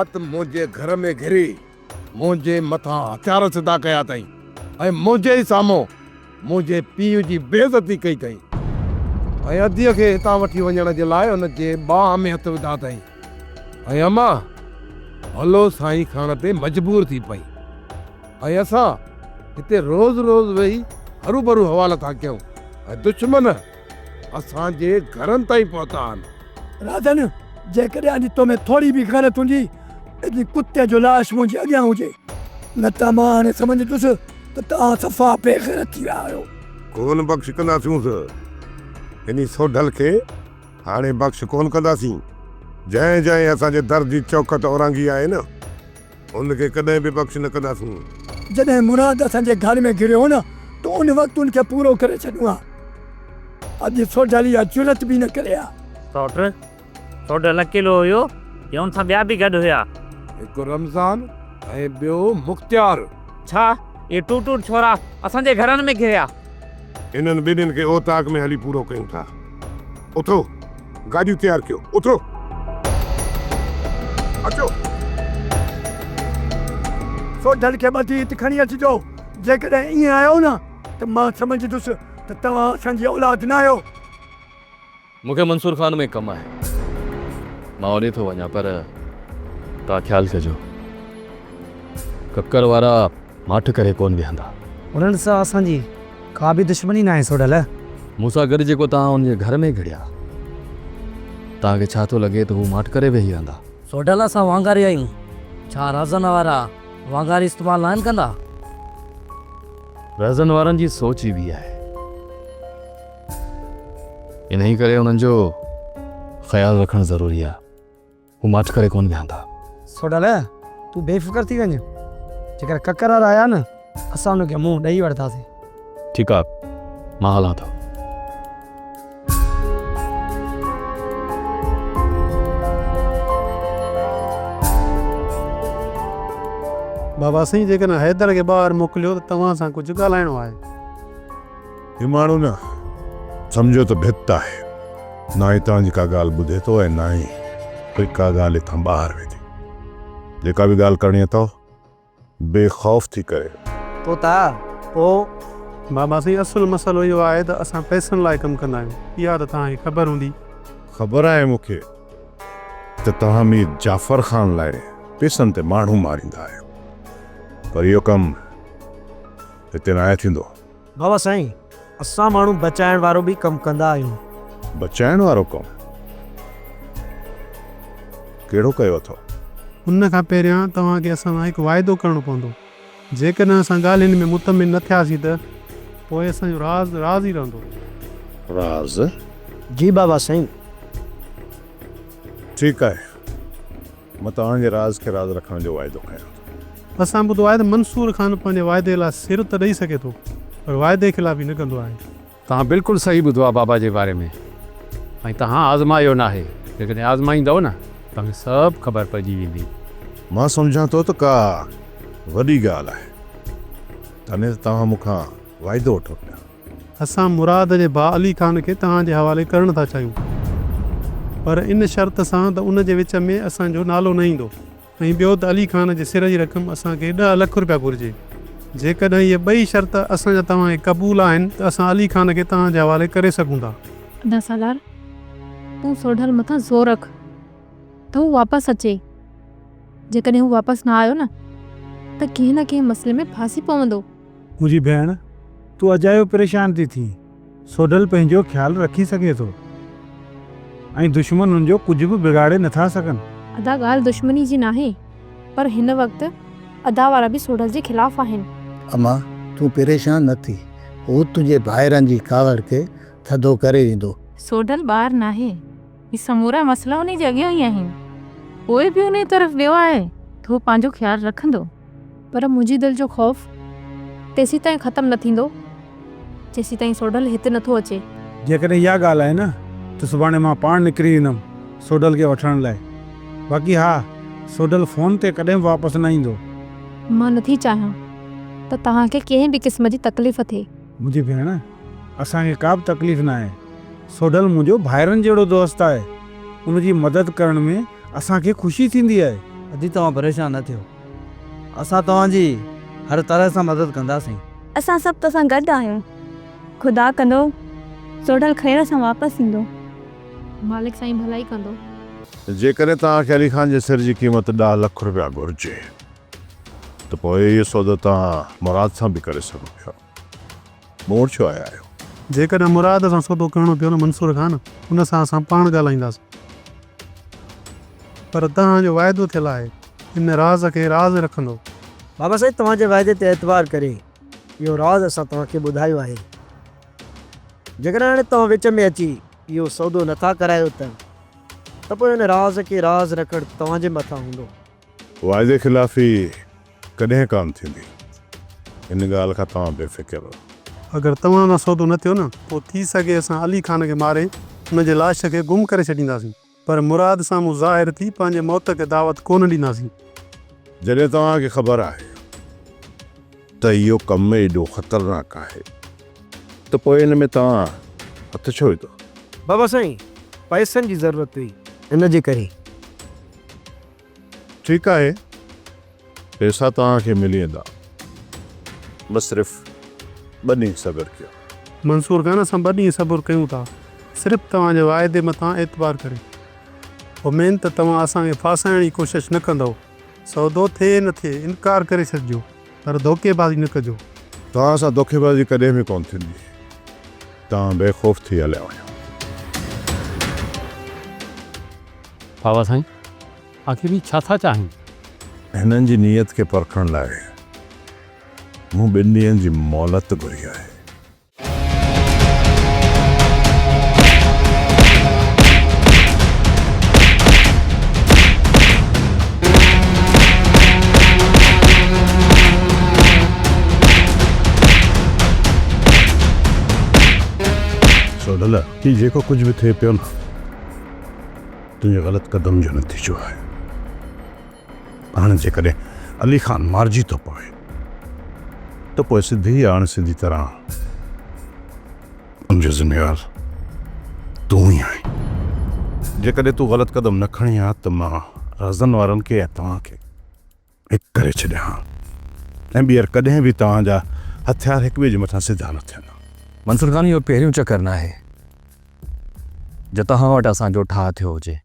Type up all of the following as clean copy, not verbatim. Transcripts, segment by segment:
रात मुझे घर में घिरी मुझे मथा हथियार सिधा कया तई ऐं मुझे ही साम्हूं मुझे पीउ जी बेइज्जती कई तई ऐं अधीअ खे हितां वठी वञण जे लाइ हुन जे बाह में हथ विधा तई ऐं अम्मा हलो साईं खणण ते मजबूर थी पई ऐं असां हिते रोज़ रोज़ वेही हरू भरू हवाला था कयूं ऐं दुश्मन असांजे घरनि ताईं पहुता आहिनि। राजन जेकॾहिं अॼु तोमें थोरी बि ग़लति हूंदी अॼु कुते जो लाश मुंहिंजे अॻियां हुजे न त मां हाणे सम्झंदुसि त तव्हां सफ़ा बेग़ैरत थी विया आहियो। कोन बख़्श कंदासीं इन सोढल खे हाणे बख़्श कोन कंदासीं। जंहिं जंहिं असांजे दर जी चौखट ओरांगी आहे न उनखे कॾहिं बि बख़्श न कंदासीं। जॾहिं मुराद असांजे घर में घिरियो हो न त उन वक़्तु उनखे पूरो करे छॾियो आहे। अॼु सोढल इहा जुरत बि न करे आहे। सोढल अकेलो हुयो या हुन सां ॿिया बि गॾु हुया? हिकु रमज़ान ऐं ॿियो मुख़्तियार। छा ये टूट छोरा असांजे घरनि में घिरिया? इन्हनि ॿिन्हिनि खे ओताक में हली पूरो कयूं था। उथो गाॾियूं तयारु कयो उथो अचो। सोढल खे ॿधी हिते खणी अचिजो। जेकॾहिं ईअं आयो न त मां सम्झंदुसि त तव्हां असांजी औलाद न आहियो। मूंखे मंसूर खान में कमु आहे मां होॾे थो वञा पर तव्हां ख़्यालु कजो ककर वारा माठ करे कोन वेहंदा। उन्हनि सां असांजी का बि दुश्मनी न आहे सोढल। मूंसां गॾु जेको तव्हां हुनजे घर में घिड़िया तव्हांखे छा थो लॻे त हू माठ करे वेही रहंदा? सोढल असां वांगारी आहियूं। छा राज़न वारा वांगारी इस्तेमालु न कंदा? रज़न वारनि जी सोच ई बि आहे इन ई करे उन्हनि जो ख़्यालु रखणु ज़रूरी आहे। हू माठ करे कोन वेहंदा। सोढल तूं बेफ़िक्र थी वञ। जेकर ककर वारा आया न असां हुनखे मुंहुं ॾेई वठंदासीं। ठीकु आहे मां हलां थो। बाबा साईं जेकॾहिं हैदर खे ॿाहिरि मोकिलियो त तव्हां सां कुझु ॻाल्हाइणो आहे। ही माण्हू न सम्झो त भित आहे ना ही तव्हांजी का ॻाल्हि ॿुधे थो ऐं ना ही कोई का ॻाल्हि हितां ॿाहिरि वेंदी। जेका बि ॻाल्हि करणी अथव बेख़ौफ़ थी करे। तोता पोइ बाबा साईं असुलु मसइलो इहो आहे त असां पैसनि लाइ कमु कंदा आहियूं। इहा त तव्हांखे ख़बर हूंदी। ख़बर आहे मूंखे त तव्हां मीर जाफ़र ख़ान लाइ पैसनि ते माण्हू मारींदा आहियो पर इहो कमु हिते न आहे थींदो। बाबा साईं असां माण्हू बचाइण वारो बि कमु कंदा आहियूं। बचाइण वारो कमु कहिड़ो कयो अथव? हुन खां पहिरियां तव्हांखे असां सां हिकु वाइदो करिणो पवंदो। जेकॾहिं असां ॻाल्हियुनि में मुतमिन न थियासीं त पोइ असांजो राज़ ई रहंदो। राज़? जी बाबा साईं। ठीकु आहे मां तव्हांजे राज़ खे राज़ रखण जो वाइदो कयां। असां ॿुधो आहे त मंसूर खान पंहिंजे वाइदे लाइ सिर त ॾेई सघे थो पर वाइदे ख़िलाफ़ी न कंदो आहे। तव्हां बिल्कुलु सही ॿुधो आहे बाबा जे बारे में ऐं तव्हां आज़मायो न आहे। जेकॾहिं आज़माईंदव न तव्हांखे सभु ख़बर पइजी वेंदी। मां सम्झां थो त का वॾी ॻाल्हि आहे तॾहिं त तव्हां मूंखां वाइदो वठो पिया। असां मुराद जे भाउ अली खान खे तव्हांजे हवाले करणु था चाहियूं पर इन शर्त सां त उन जे विच में असांजो नालो न ईंदो ऐं ॿियो त अली खान जे सिर जी रक़म असांखे 10 लख रुपया घुरिजे। जेकॾहिं इहे ॿई शर्त असांजा तव्हांखे क़बूल आहिनि त असां अली खान खे तव्हांजे हवाले करे सघूं था। न सालार तूं सोढल मथां ज़ोर रख त हू वापसि अचे। जेकॾहिं हू वापसि न आयो न त कंहिं न कंहिं मसइले में फासी पवंदो। मुंहिंजी भेण तूं अजायो परेशान थी थी। सोढल पंहिंजो ख़्यालु रखी सघे थो ऐं दुश्मन हुनजो कुझु बि बिगाड़े नथा सघनि। अदा ॻाल्हि दुश्मनी जी नाहे पर हिन वक़्तु अदा वारा बि सोढल जे ख़िलाफ़ आहिनि। अम्मा तूं परेशान न थी। हू तुंहिंजे भाइरनि जी कावड़ खे थधो करे ॾींदो। सोढल ॿाहिरि नाहे ही समूरा मसइला उन जे अॻियां ई आहिनि। उहे बि उन तरफ़ वियो आहे त हू पंहिंजो ख़्यालु रखंदो पर मुंहिंजी दिलि जो ख़ौफ़ तेसीं ताईं ख़तमु न थींदो जेसीं ताईं सोढल हिते नथो अचे। जेकॾहिं इहा ॻाल्हि आहे न त सुभाणे मां पाण निकिरी ईंदुमि सोढल खे वठण लाइ। बाक़ी हा सोढल फ़ोन ते कॾहिं वापसि न ईंदो। मां नथी चाहियां त तव्हांखे कंहिं बि क़िस्म जी तकलीफ़ थिए। मुंहिंजी भेण असांखे का बि तकलीफ़ न आहे। सोढल मुंहिंजो भाइरनि जहिड़ो दोस्त आहे। उनजी मदद करण में असांखे ख़ुशी थींदी आहे। अदी तव्हां परेशान न थियो, असां तव्हांजी हर तरह सां मदद कंदासीं। असां सभु तोसां गॾु आहियूं। ख़ुदा कंदो सोडल खैर सां वापसि ईंदो। मालिक साईं भलाई कंदो। जेकॾहिं तव्हांखे अली ख़ान जे सिर जी क़ीमत 10 लख रुपया घुरिजे त पोइ इहो सौदो तव्हां मुराद सां बि करे सघो पिया। मूं छो आया आहियो? जेकॾहिं मुराद सां सौदो करिणो पियो न मंसूर खान, उन सां असां पाण ॻाल्हाईंदासीं। पर तव्हांजो वाइदो थियल आहे, इन राज़ खे राज़ रखंदो। बाबा साईं तव्हांजे वाइदे ते एतबार करे इहो राज़ असां तव्हांखे ॿुधायो आहे। जेकॾहिं हाणे तव्हां विच में अची इहो सौदो नथा करायो त पोइ हिन राज़ खे राज़ रखणु तव्हांजे मथां हूंदो। वाइदे ख़िलाफ़ी कॾहिं कान थींदी, इन ॻाल्हि खां तव्हां बेफ़िक्र रहो। अगरि तव्हां सां सौदो न थियो न, पोइ थी सघे असां अली ख़ान खे मारे हुनजे लाश खे गुम करे छॾींदासीं, पर मुराद साम्हूं ज़ाहिर थी पंहिंजे मौत खे दावत कोन ॾींदासीं। जॾहिं तव्हांखे ख़बर आहे त इहो कमु एॾो ख़तरनाक आहे त पोइ इन में तव्हां हथु छो विधो? बाबा साईं पैसनि जी ज़रूरत हुई, इन जे करे। ठीकु आहे, पैसा तव्हांखे मिली वेंदा, बसि सिर्फ़ु 2 ॾींहं सब्र कयो। मंसूर खान असां 2 ॾींहं सब्र कयूं था, सिर्फ़ु तव्हांजे वाइदे मथां एतबार करे। उमेद त तव्हां असांखे फासाइण जी कोशिशि न कंदव। सौदो थिए न थिए इनकार करे छॾिजो, पर धोखेबाज़ी न कजो। तव्हां सां धोखेबाज़ी कॾहिं बि कोन थींदी। तव्हां बेखौफ़ थी हलिया वञो। बाबा साईं आख़िर ही छा था चाहिनि? हिननि जी नीयत खे परखण लाइ मूं 2 ॾींहंनि जी मोहलत घुरी आहे। सोडल ही जेको कुझु बि थिए पियो न, तुंहिंजे ग़लति क़दम जो नतीजो आहे। हाणे जेकॾहिं अली ख़ान मारिजी थो पवे त पोइ सिधी हाणे सिधी तरह उनजो ज़िम्मेवार तूं ई आहीं। जेकॾहिं तूं ग़लति क़दम न खणी आहे त मां राज़नि वारनि खे ऐं तव्हांखे हिकु करे छॾियां हा, ऐं ॿीहर कॾहिं बि तव्हांजा हथियार हिक ॿिए जे मथां सिधा न थियनि। मंसूर खान इहो पहिरियों चकर न आहे जो तव्हां वटि असांजो ठाह थियो हुजे।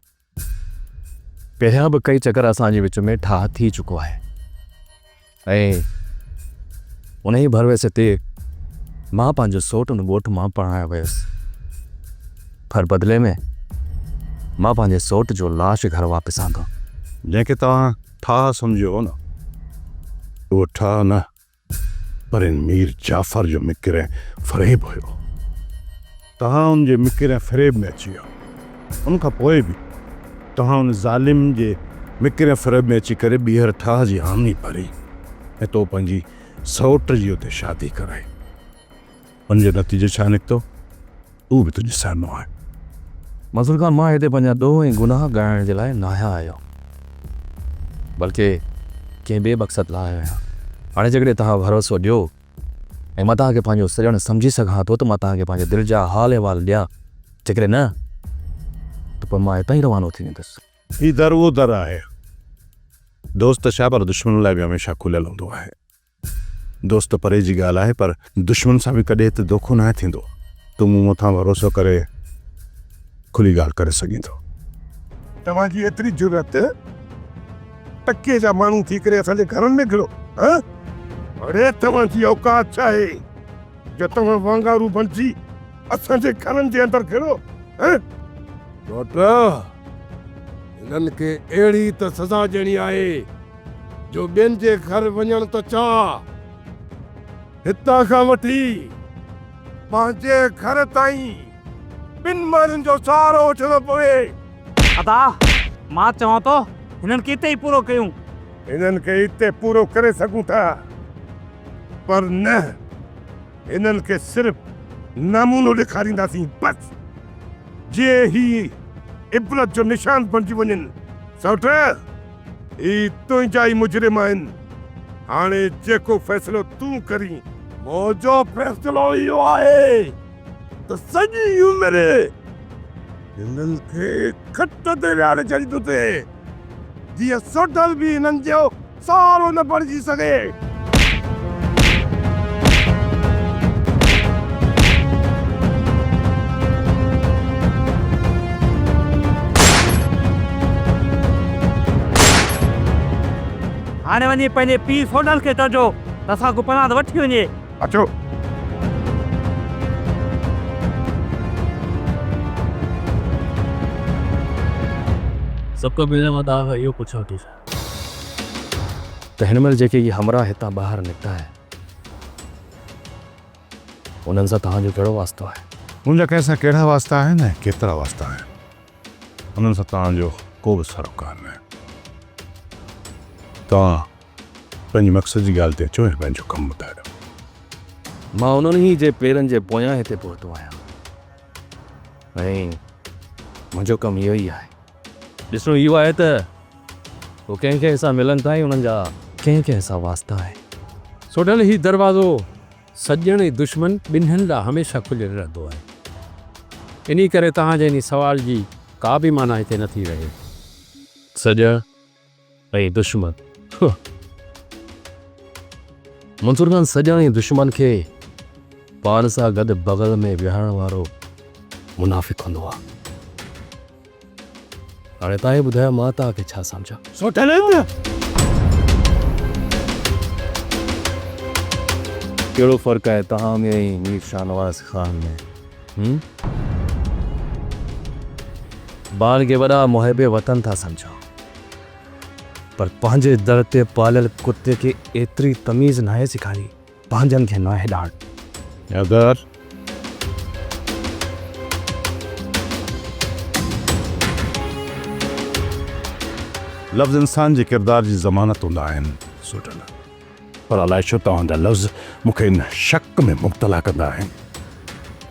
पहिरियां बि कई चकर असांजे विच में ठाह थी चुको आहे, ऐं उन ई भरवसे ते मां पंहिंजो सोट उन ॻोठ मां पढ़ायो वियुसि, पर बदिले में मां पंहिंजे सोट जो लाश घर वापसि आंदो। जंहिंखे तव्हां ठाह सम्झो हो न, उहो ठाह न पर इन मीर जाफ़र जो मिकिर ऐं फ़रेब हुयो। तव्हां उनजे मिकिर ऐं फ़रेब में अची वियो। उनखां पोइ बि तव्हां उन ज़ालिम जे मिकिर ऐं फ़रेब में अची करे ॿीहर ठाह जी हामी भरी ऐं तो पंहिंजी सौट जी उते शादी कराई। उनजो नतीजो छा निकितो उहो बि तुंहिंजे साम्हूं आहे। मंसूर खान मां हिते पंहिंजा ॾोह ऐं गुनाह ॻाइण जे लाइ न आहियां आयो, बल्कि कंहिं ॿिए मक़सद लाइ आहियां। हाणे जेकॾहिं तव्हां भरोसो ॾियो ऐं मां तव्हांखे पंहिंजो सॼण सम्झी सघां थो त मां तव्हांखे पंहिंजे दिलि जा हाल अहिवाल ॾियां, जेकॾहिं न त पोइ मां हितां ई रवानो थी वेंदुसि। ही दर उहो दर आहे, दोस्त छा पर दुश्मन लाइ बि हमेशह खुलियल हूंदो आहे। दोस्त परे जी ॻाल्हि आहे, पर दुश्मन सां बि कॾहिं त धोखो न थींदो। तूं मूं मथां भरोसो करे खुली ॻाल्हि करे सघीं थो। तव्हांजी एतिरी ज़रूरत टके जा माण्हू थी करे असांजे घरनि में घिरो? अरे तव्हांजी औकात छा आहे जो तव्हां वांगारू बणिजी असांजे घरनि जे अंदरि घिरो? हिननि खे अहिड़ी त सज़ा ॾियणी आहे जो ॿियनि जे घर वञण त चाह, हितां खां वठी पंहिंजे घर ताईं 2 माण्हुनि जो सहारो वठणो पवे। अदा मां चवां थो हिननि खे हिते ई पूरो कयूं। हिननि खे हिते पूरो करे सघूं था, पर न, हिननि खे सिर्फ़ नमूनो ॾेखारींदासीं बस, जे ही इबरत जो निशान बणिजी वञनि। सौट ही तुंहिंजा ई मुजरिम आहिनि। हाणे जेको फ़ैसिलो तूं करी, मुंहिंजो फ़ैसिलो इहो आहे त सॼी उमिरि हिननि खे खट ते विहारे छॾींदुसि, जीअं सोडल बि हिननि जो सारो न बणिजी सघे। हाणे वञी पंहिंजे पीउ सोडल खे चइजो त असांखे पनाह वठी वञे। अचो। सभु खां पहिरियों मां तव्हांखां इहो पुछां थी त हिन महिल जेके इहे हमरा हितां ॿाहिरि निकिता आहे उन्हनि सां तव्हांजो कहिड़ो वास्तो आहे? मुंहिंजा कंहिंसां कहिड़ा वास्ता आहिनि ऐं केतिरा वास्ता आहिनि उन्हनि सां तव्हांजो को बि सरोकार न आहे। तव्हां पंहिंजी मक़सद जी ॻाल्हि ते अचो ऐं पंहिंजो कमु ॿुधायो। मां उन्हनि ई जे पेरनि जे पोयां हिते पहुतो आहियां ऐं मुंहिंजो कमु इहो ई आहे। ॾिसणो इहो आहे त उहो कंहिंखे सां मिलनि था उन्हनि जा कंहिंखे सां वास्ता आहे। सोडल ही दरवाज़ो सॼण ऐं दुश्मन ॿिन्हिनि लाइ हमेशह खुलियल रहंदो आहे। इन करे तव्हांजे इन सवाल जी का बि माना हिते नथी रहे। सॼण ऐं दुश्मन मंसूर ख़ान सॼण ऐं दुश्मन खे पाण सां गॾु बग़ल में विहारण वारो मुनाफ़िक़ हूंदो आहे। हाणे तव्हां ई ॿुधायो मां तव्हांखे छा सम्झां? सोडल कहिड़ो फ़र्क़ु आहे तव्हां में ऐं मीर शाहनवाज़ ख़ान में? ॿार खे वॾा मुहिब वतन था सम्झो पर पंहिंजे दर ते पालियल कुते खे एतिरी तमीज़ नाहे सेखारी पंहिंजनि खे नाहे ॾांड। अगरि लफ़्ज़ इंसान जे किरदार जी ज़मानत हूंदा आहिनि सोडल, पर अलाए छो तव्हांजा लफ़्ज़ मूंखे इन शक में मुब्तला कंदा आहिनि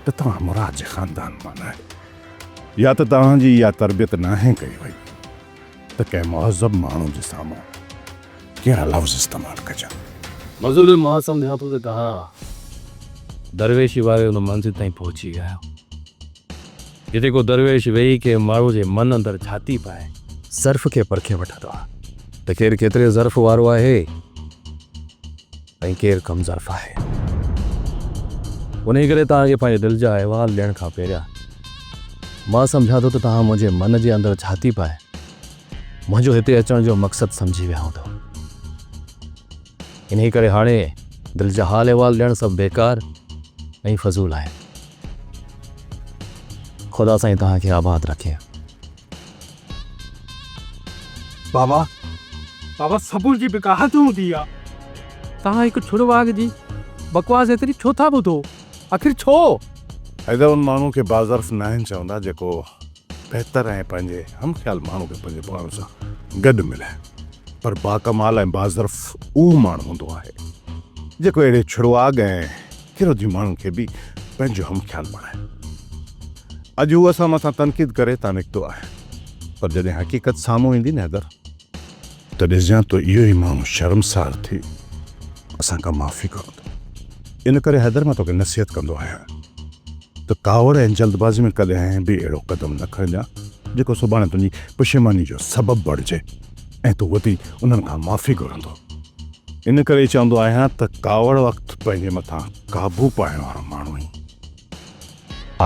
त तव्हां मुराद जे ख़ानदान मां न आहियो या त तव्हांजी इहा तरबियत नाहे कई वई त कंहिं मुहज़ब माण्हू जे साम्हूं कहिड़ा लफ़्ज़ इस्तेमालु कजनि। मज़ूर मां सम्झां थो त तव्हां दरवेशी वारे उन मंज़िल ताईं पहुची विया आहियो जिते को दरवेश वेही के माण्हू जे मन अंदरि छाती पाए ज़र्फ़ खे परखे वठंदो आहे त केरु केतिरे ज़र्फ़ वारो आहे ऐं केरु कम ज़र्फ़ आहे। उन करे तव्हांखे पंहिंजे दिलि जा अहवाल ॾियण खां पहिरियां मां सम्झां थो त तव्हां मुंहिंजे मन जे अंदरि छाती पाए मुंहिंजो हिते अचण जो मक़सदु सम्झी विया हूंदो। इन करे हाणे दिलि जा हाल अहवाल ॾियणु सभु बेकार ऐं फज़ूल आहे। ख़ुदा साईं तव्हांखे आबाद रखे। बाबा बाबा सबूर जी बिकाहत हूंदी आहे। तव्हां हिकु छुड़वाग जी बकवास एतिरी छो था ॿुधो? आख़िर छो? हैदर उन माण्हू खे बाज़र्फ़ न आहिनि चवंदा जेको बहितर ऐं पंहिंजे हमख़्याल माण्हू खे पंहिंजे पाण सां गॾु मिले, पर बाकमाल ऐं बाज़र्फ़ उहो माण्हू हूंदो आहे जेको अहिड़े छुड़वाग ऐं किरोधी माण्हू खे बि पंहिंजो हमख़्याल बणाए। अॼु उहो असां मथां तनक़ीद करे था निकितो आहे, पर जॾहिं हक़ीक़त साम्हूं ईंदी न हैदर त ॾिसजां तो इहो ई माण्हू शर्मसार थी असां खां माफ़ी कंदो। इन करे हैदर मां तोखे नसीहत कंदो आहियां त कावड़ ऐं जल्दबाज़ी में कॾहिं बि अहिड़ो क़दम न खणजां जेको सुभाणे तुंहिंजी पुशेमानी जो सबबु बणिजे ऐं तूं वधी उन्हनि खां माफ़ी घुरंदो। इन करे चवंदो आहियां त कावड़ वक़्तु पंहिंजे मथां काबू पाइण वारो माण्हू ई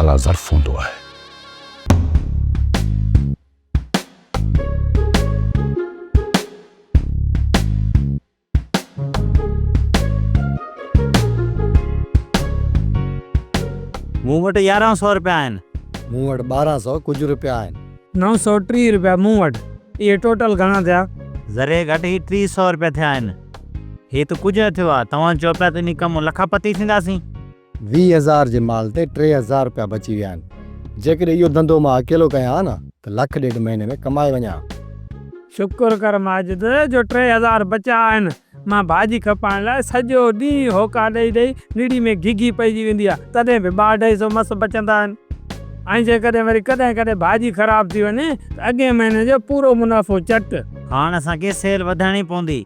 आला ज़र्फ़ हूंदो आहे। मूं वटि 1100 रुपया आहिनि। मूं वटि 1200 कुझु रुपया आहिनि। 930 रुपया मूं वटि। इहे टोटल घणा थिया? ज़रे घटि ई 300 रुपया थिया आहिनि। हे त कुझु थियो आहे। तव्हां चओ पिया त इन कमु लखापति थींदासीं। 20,000 जे माल ते 3,000 रुपया बची विया आहिनि। जेकॾहिं इहो धंधो मां अकेलो कयां न त 1.5 महीने में कमाए वञा। शुक्र कर माजिद जो 3,000 बचा आहिनि। मां भाॼी खपाइण लाइ सॼो ॾींहुं होका ॾेई निड़ी में घिघी पइजी वेंदी आहे, तॾहिं बि 250 मस बचंदा आहिनि। ऐं जेकॾहिं वरी कॾहिं कॾहिं भाॼी ख़राबु थी वञे त अॻे महीने जो पूरो मुनाफ़ो चट। हाणे असांखे सेल वधाइणी पवंदी।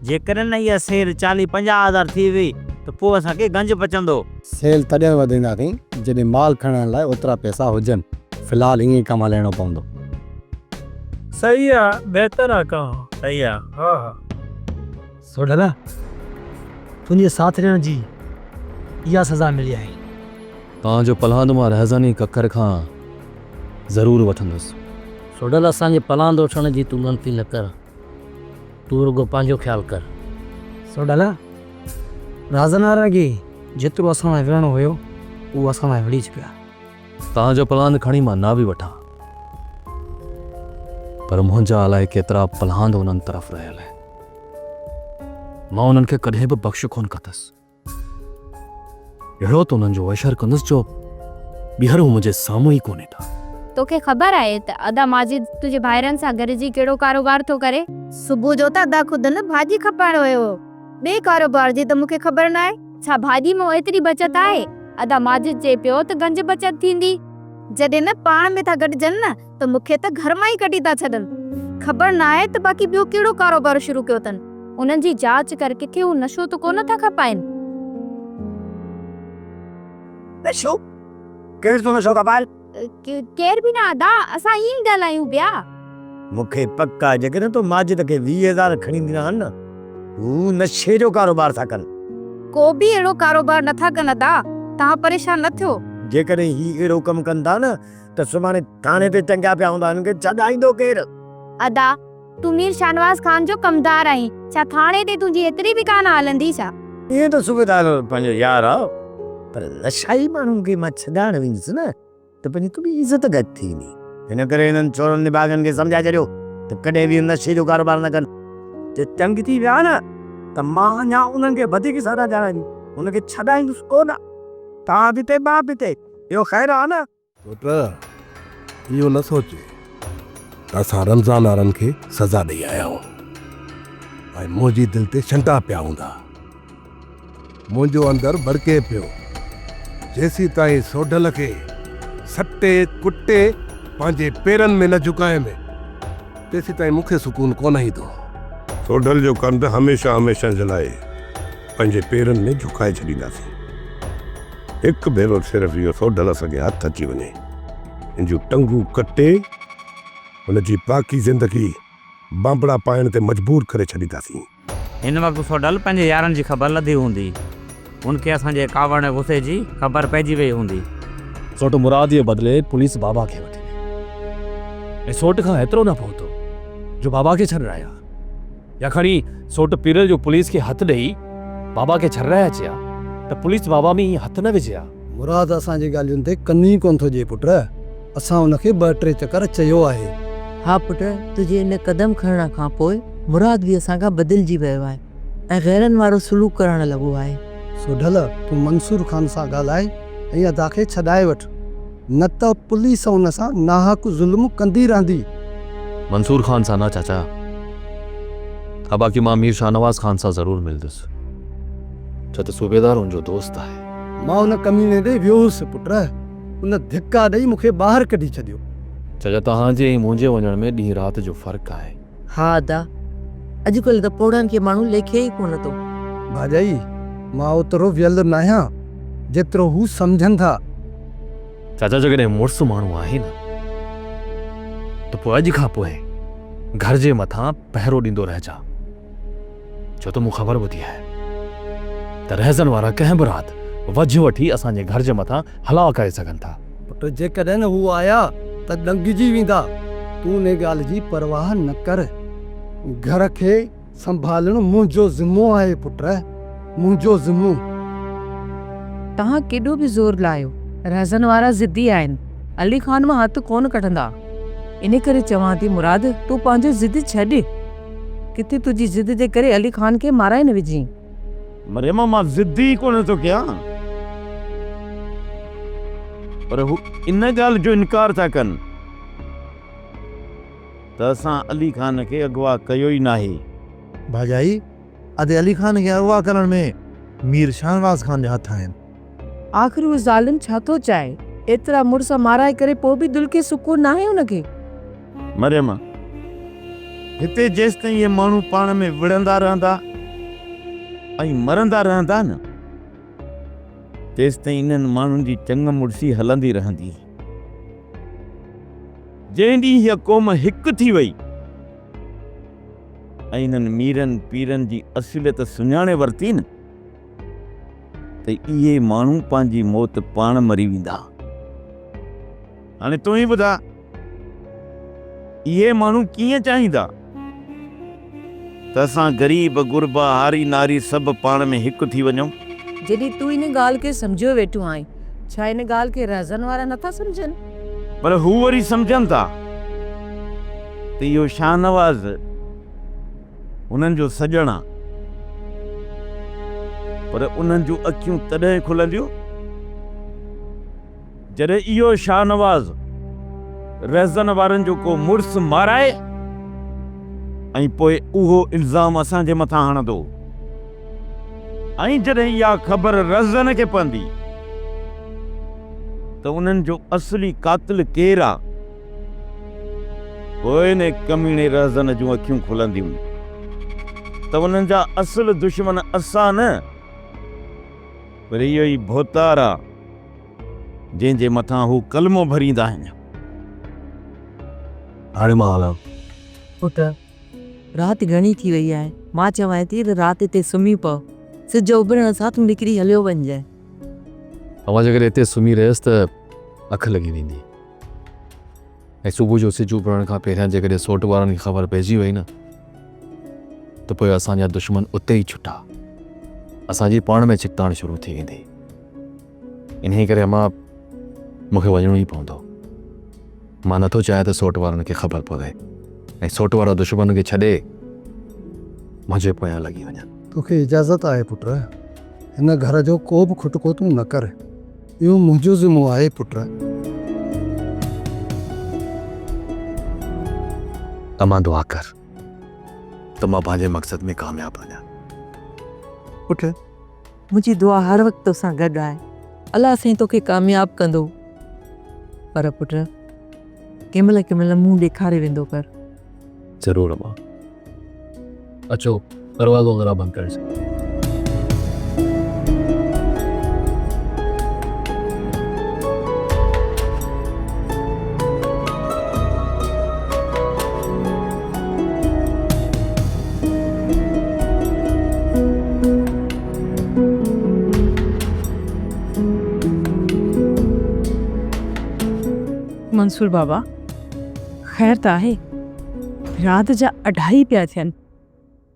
जेकॾहिं न इहा सेल 40-50 हज़ार थी वई त पोइ असांखे गंज बचंदो। सेल तॾहिं वधाईंदासीं जॾहिं माल खणण लाइ ओतिरा पैसा हुजनि। फ़िलहालु ईअं ई कमु हलाइणो पवंदो। सही आहे बहितर आहे कहो सही आहे हा हा सोडला तुंहिंजे साथ ॾियण जी इहा सज़ा मिली आहे तव्हांजो पलांद मां रहज़ानी ककर खां ज़रूरु वठंदुसि। सोडल असांजे पलांद वठण जी तूं ग़लती न कर, तूं रुगो पंहिंजो ख़्यालु कर। सोडल राज़न वारा खे जेतिरो असां लाइ विढ़णो हुयो उहो असां लाइ विढ़ी चुकिया। तव्हांजो पलांद खणी मां ना बि वठां, पर मुंहिंजा अलाए केतिरा पलांद उन्हनि तरफ़ रहियल आहे। मां उन्हनि खे कॾहिं बि बख़्श कोन कंदुसि। अहिड़ो त उन्हनि जो वशर कंदुसि जो ॿीहर मुंहिंजे साम्हूं ई कोन्हे था। तोखे ख़बर आहे त अदा माजिद तुंहिंजे भाइरनि सां गॾिजी कहिड़ो कारोबार थो करे? सुबुह जो त अदा खुद न भाॼी खपाइण वियो हो। ॿिए कारोबार जी त मूंखे ख़बर न आहे। छा भाॼी में एतिरी बचत आहे? अदा माजिद चए पियो त गंज बचत थींदी। जॾहिं न पाण में था गॾिजनि न त मूंखे त घर मां ई कढी था छॾनि। ख़बर न आहे त बाक़ी ॿियो कहिड़ो कारोबार शुरू कयो अथनि। उन्हनि जी जांच कर कंहिंखे हू नशो त कोन था खपाइनि। नशो केर तो नशो खपाइनि? केर बि न अदा, असां ईअं ॻाल्हायूं पिया। मूंखे पक आहे जेकॾहिं तो माजिद खे 20,000 खणी ॾिना आहिनि न हू नशे जो कारोबार था कनि। को बि अहिड़ो कारोबार नथा कनि अदा, तव्हां परेशान न थियो। जेकॾहिं ही अहिड़ो कमु कनि था न त सुभाणे थाणे ते टंगिया पिया हूंदा, हिननि खे छॾाईंदो केरु? अदा तूं मीर शाहनवाज़ खान जो कमदार आहीं, छा थाणे ते तुंहिंजी एतिरी बि कान हलंदी छा? इहे त सुबेदार पंहिंजो यार आहे, पर नशाई माण्हुनि खे मां छॾाइण वेंदुसि न त पंहिंजी तुंहिंजी इज़त घटि थींदी। हिन करे हिननि चोरनि निभागनि खे सम्झाए छॾियो त कॾहिं बि नशे जो कारोबार न कनि। जे तंग थी विया न त मां अञा उन्हनि खे वधीक सज़ा ॾियाराईंदी, हुनखे छॾाईंदुसि कोन। तव्हां बि ते मां बि ते, इहो ख़ैरु आहे न? पुट इहो न सोचे त असां रमज़ान वारनि खे सज़ा ॾेई आया आहियूं ऐं मुंहिंजी दिलि ते शंटा पिया हूंदा। मुंहिंजो अंदरु भड़के पियो जेसीं ताईं सोढल खे सटे कुटे पंहिंजे पेरनि में न झुकाए में तेसीं ताईं मूंखे सुकून कोन ईंदो। सोढल जो कंध हमेशह हमेशह जे लाइ पंहिंजे पेरनि में झुकाए छॾींदासीं। हिकु भेरो सिर्फ़ु इहो सोढल असांखे हथु अची वञे, इन जूं टंगूं कटे हुनजी बाक़ी ज़िंदगी बांबड़ा पाइण ते मजबूर करे छॾींदासीं। हिन वक़्तु सोढल पंहिंजे यारनि जी ख़बर लधी हूंदी, उनखे असांजे कावड़ ऐं गुस्से जी ख़बर पइजी वई हूंदी। सोट मुराद जे बदिले पुलिस बाबा खे वठी वई ऐं सोट खां एतिरो न पहुतो जो बाबा खे छॾाया, या खणी सोट पीरल जो पुलिस खे हथु ॾेई बाबा खे छॾाया अचिया त पुलिस बाबा में हथु न विझिया। मुराद असांजी ॻाल्हियुनि ते कनी कोन थो जे पुट, असां हुनखे 2-3 चकर चयो आहे। हा पुट, तुंहिंजे इन कदम खणण खां पोइ मुराद बि असां खां बदिलजी वियो आहे ऐं गैरनि वारो सलूक करणु लॻो आहे। सोढल तूं मंसूर खान सां ॻाल्हाए ऐं अदा खे छॾाए वठ, न त पुलिस हुन सां नाहक ज़ुल्म कंदी रहंदी। मंसूर खान सां न चाचा, हा बाक़ी मां मीर शाहनवाज़ खान सां ज़रूरु मिलंदुसि, छो त सूबेदार हुनजो दोस्त आहे। मां हुन कमीने ॾे वियोसि पुट, हुन धिका ॾेई मूंखे ॿाहिरि कढी छॾियो। चाचा तव्हांजे ऐं मुंहिंजे वञण में ॾींहुं राति जो फ़र्क़ु आहे। हा अदा, अॼुकल्ह त पोड़नि खे माण्हू लेखे ई कोन थो। भाॼाई मां ओतिरो वियल न आहियां जेतिरो हू सम्झनि था। चाचा जेकॾहिं मुड़ुसु माण्हू आहे न त पोइ अॼु खां पोइ घर जे मथां पहिरो ॾींदो रहिजा, छो त मूं ख़बर ॿुधी आहे त रहज़न वारा कंहिं बि राति वझ वठी असांजे घर जे मथां हला करे सघनि था। पुट जेकॾहिं न हू आया त ॾंगिजी वेंदा। तूं उन ॻाल्हि जी परवाह न कर, घर खे संभालणु मुंहिंजो ज़िम्मो आहे पुट, मुंहिंजो ज़िम्मो। तव्हां केॾो बि ज़ोर लायो, रहज़न वारा ज़िद्दी आहिनि, अली खान मां हथु कोन कढंदा। इन करे चवां थी मुराद, तूं पंहिंजो ज़िद छॾ, किथे तुंहिंजी ज़िद जे करे अली खान खे माराए न विझी। मरियम मां ज़िद्दी कोन थो कयां, पर हू इन ॻाल्हि जो इनकार था कनि त असां अली खान खे अगवा कयो ई नाहे। भाॼाई अदे अली खान खे अगवा करण में मीर शाहनवाज़ खान जा हथ आहिनि। आख़िर उहो ज़ालिम छा थो चाहे? एतिरा मुड़ुस माराए करे पोइ बि दिलि खे सुकून नाहे हुनखे। मरियम, हिते जेसि ताईं इहे माण्हू पाण में विढ़ंदा रहंदा ऐं मरंदा रहंदा न, तेसि ताईं इन्हनि माण्हुनि जी चंग मुड़सी हलंदी रहंदी। जंहिं ॾींहुं हीअ क़ौम हिकु थी वई ऐं इन्हनि मीरनि पीरनि जी असुलियत सुञाणे वरिती न त इहे माण्हू पंहिंजी मौत पाण मरी वेंदा। हाणे तूं ई ॿुधा इहे माण्हू कीअं चाहींदा त असां ग़रीब गुरबा हारी नारी सभु पाण में हिकु थी वञूं। जॾहिं तूं इन ॻाल्हि खे सम्झियो वेठो आहीं, छा इन ॻाल्हि खे रहज़न वारा नथा सम्झनि? पर हू वरी सम्झनि था त इहो शाहनवाज़ उन्हनि जो सॼण आहे, पर उन्हनि जूं अखियूं तॾहिं खुलंदियूं जॾहिं इहो शाहनवाज़ रहज़न वारनि जो को मुड़ुस माराए ऐं पोइ उहो इल्ज़ाम असांजे मथां हणंदो। ऐं जॾहिं इहा ख़बर रहज़न खे पवंदी त उन्हनि जो असली कातिल केरु आहे, पोइ इन कमीणे रहज़न जूं अखियूं खुलंदियूं त उन्हनि जा असुल दुश्मन असां न, पर इहो ई भोतार आहे जंहिंजे मथां हू कलमो भरींदा आहिनि। हाणे मां हलां। पुट, राति घणी थी वई आहे, मां चवां थी त राति हिते सुम्ही पओ, सिज उभरण सां तूं निकिरी हलियो वञजांइ। अवां जेकर हिते सुम्ही रहियसि त अखि लॻी वेंदी, ऐं सुबुह जो सिज उभरण खां पहिरियां जेकॾहिं सोट वारनि खे ख़बर पइजी वई न त पोइ असांजा दुश्मन उते ई छुटा, असांजी पाण में छिकताण शुरू थी वेंदी। इन करे मां मूंखे वञिणो ई पवंदो। मां नथो चाहियां त सोट वारनि खे ख़बर पवे ऐं सोट वारा दुश्मन खे छॾे मुंहिंजे पोयां लॻी वञनि। तोखे इजाज़त आहे पुट, हिन घर जो को बि खुटको तूं न कर, इहो मुंहिंजो ज़िम्मो आहे पुट। तमां दुआ कर त मां पंहिंजे मक़सद में कामयाबु वञा। पुट, मुंहिंजी दुआ हर वक़्तु तोसां गॾु आहे, अलाह साईं तोखे कामयाबु कंदो। पर पुट, कंहिं महिल मुंहुं ॾेखारे वेंदो कर। ज़रूरु अम्मा। अचो दरवाज़ो ज़रा बंदि करे छॾो। मंसूर बाबा, ख़ैर त आहे? राति जा 2:30 पिया थियनि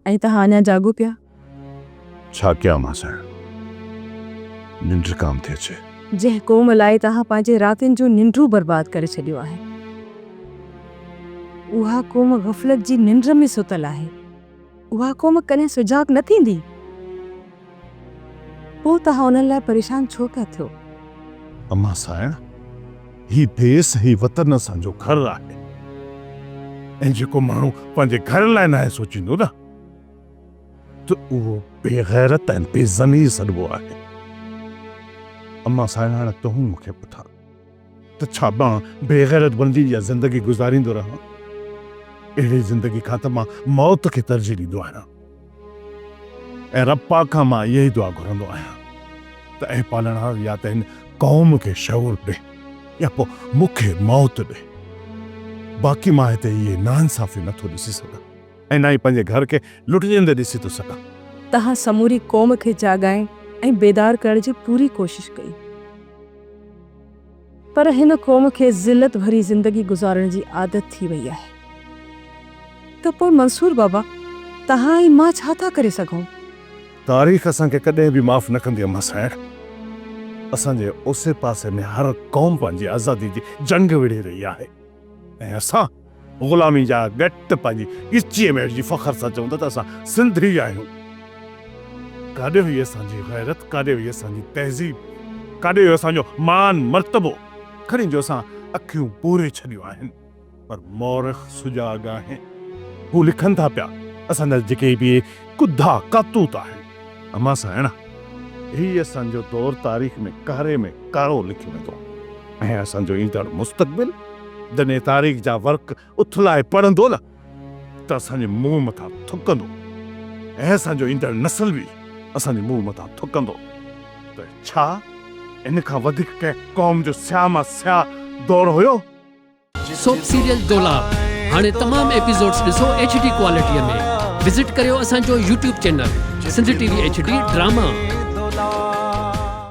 ऐं तव्हां अञा जागो पिया? छा कयां मां साईं, निंड काम थी अचे। जंहिं क़ौम लाइ तव्हां पंहिंजे रातिनि जो निंड्रू बर्बाद करे छॾियो आहे, उहा क़ौम ग़फ़लत जी निंड में सुतल आहे। उहा क़ौम कॾहिं सुजाग न थींदी। पोइ तव्हां उन्हनि लाइ परेशान छो पिया थियो? अम्मा साईं, ही देश ही वतन असांजो घर आहे, ऐं जेको माण्हू पंहिंजे घर लाइ न सोचींदो न त उहो बेग़ैरत ऐं बेज़मीर सॾिबो आहे। अम्मा साईं, हाणे तूं मूंखे ॿुधाए त छा मां बेग़ैरत बंदी जा ज़िंदगी गुज़ारींदो रहां? अहिड़ी ज़िंदगी खां त मां मौत खे तरजीह ॾींदो आहियां, ऐं रब पाक खां मां इहा ई दुआ घुरंदो आहियां त ऐं पालणहार या त हिन क़ौम खे शऊर ॾे या पोइ मूंखे मौत ॾे। बाक़ी मां हिते इहे नाइंसाफ़ी नथो ॾिसी सघां ऐं न ई पंहिंजे घर खे लुटजंदे ॾिसी थो सघां। तव्हां समूरी क़ौम खे जाॻाइण ऐं बेदार करण जी पूरी कोशिश कई, पर हिन क़ौम खे ज़िलत भरी ज़िंदगी गुज़ारण जी आदत थी वई आहे। त पोइ मंसूर बाबा, तव्हां ऐं मां छा था करे सघूं? तारीख़ असांखे कॾहिं बि माफ़ न कंदी अम्मा साईं। असांजे ओसे पासे में हर क़ौम पंहिंजी आज़ादी जी जंग विड़ी रही आहे, ऐं असां ग़ुलामी जा घट पंहिंजी इच्छीअ में जी फ़ख्र सां चऊं त असां सिंधी आहियूं। काॾे हुई असांजी गैरत, काॾे हुई असांजी तहज़ीब, काॾे हुयो असांजो मान मर्तबो। खणी जो असां अखियूं पूरे छॾियूं आहिनि, पर मौरख़ सुजाॻ आहिनि। हू लिखनि था पिया, असांजा जेके बि कुधा कातूत आहिनि। अम्मा साईं, ही असांजो दौर तारीख़ में कारे में कारो लिखियो वेंदो, ऐं असांजो ईंदड़ मुस्तक़बिल जॾहिं तारीख़ जा वर्क उथलाए पढ़ंदो न त असांजे मुंहुं मथां थुकंदो, ऐं असांजो ईंदड़ नस्ल बि असांजे मुंहुं मथां थुकंदो। त छा इन खां वधीक कंहिं क़ौम जो स्या मां स्या दौर हुयो? सोप सीरियल दोलाब हाणे तमाम एपिसोड्स ॾिसो HD क्वालिटीअ में। विज़िट करियो असांजो YouTube channel Sindh TV HD drama.